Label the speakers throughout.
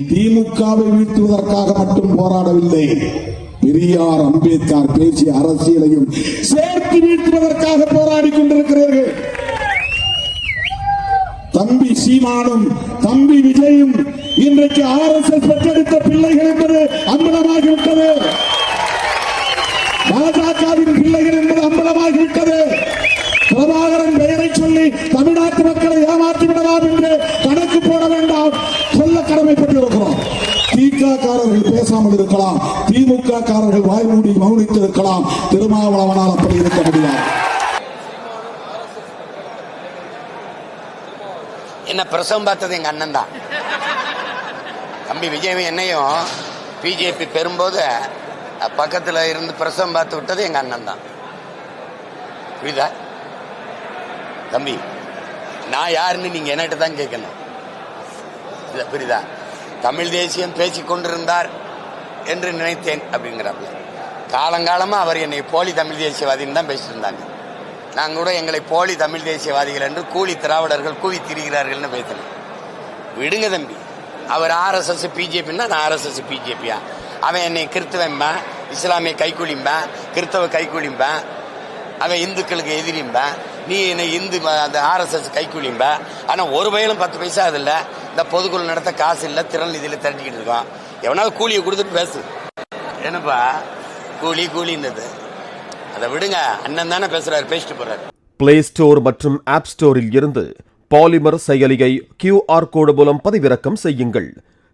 Speaker 1: திமுகவை வீழ்த்துவதற்காக மட்டும் போராடவில்லை, பெரியார் அம்பேத்கர் பேசிய அரசியலையும் சேர்த்து வீழ்த்துவதற்காக போராடி கொண்டிருக்கிறீர்கள். தம்பி சீமானும் தம்பி விஜயும் இன்றைக்கு RSS பெற்றெடுத்த பிள்ளைகள் என்பது அம்பலமாகிவிட்டது. பாஜகவின் பிள்ளைகள் என்பது அம்பலமாகிவிட்டது. பிரபாகரன் பெயரை சொல்லி தமிழ்நாட்டு மக்களை ஏமாற்றி விடலாம் என்று கணக்கு போட வேண்டாம், சொல்ல கடமைப்பட்டிருக்கிறோம். திகாரர்கள் பேசாமல் இருக்கலாம், திமுக காரர்கள் வாய்மூடி மௌனித்திருக்கலாம், திருமாவளவனால் அப்படி இருக்க முடியாது.
Speaker 2: என்ன பிரசவம் பார்த்தது எங்க அண்ணன் தான். தம்பி விஜய் என்னையும் பிஜேபி பெறும்போது பக்கத்துல இருந்து பிரசவம் பார்த்து விட்டது எங்க அண்ணன் தான். புரியுதா தம்பி? நான் யாருன்னு நீங்க என்கிட்ட தான் கேட்கணும். புரியுதா? தமிழ் தேசியம் பேசிக் கொண்டிருந்தார் என்று நினைத்தேன் அப்படிங்கிறாங்க. காலங்காலமா அவர் என்னை போலி தமிழ் தேசியவாதின்னு தான் பேசிட்டு இருந்தாங்க. நாங்கள் கூட எங்களை போலி தமிழ் தேசியவாதிகள் என்று கூலி திராவிடர்கள் கூவி திரிகிறார்கள்னு பேசினேன். விடுங்க தம்பி, அவர் RSS பிஜேபின்னா நான் RSS பிஜேபியா? அவன் என்னை கிறிஸ்தவன்பேன், இஸ்லாமிய கைக்கூலிம்பேன், கிறிஸ்தவ கைக்கூலிம்பேன், அவன் இந்துக்களுக்கு எதிரிம்பேன், நீ என்னை இந்து அந்த RSS கைக்கூலிம்பேன். ஆனால் ஒரு வயலும் 10 பைசா அது இல்லை. இந்த பொதுக்குழு நடத்த காசு இல்லை, திறன் நிதியில் திரட்டிக்கிட்டு இருக்கோம். எவனாவது கூலியை கொடுத்துட்டு பேசு. என்னப்பா கூலின்றது? அதை விடுங்க, அண்ணன் தானே பேசுறாரு, பேசிட்டு போறாரு.
Speaker 3: பிளே ஸ்டோர் மற்றும் ஆப் ஸ்டோரில் இருந்து பாலிமர் செயலியை QR கோடு மூலம் பதிவிறக்கம் செய்யுங்கள்.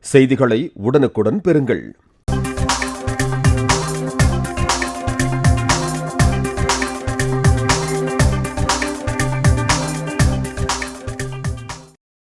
Speaker 3: செய்திகளை உடனுக்குடன் பெறுங்கள்.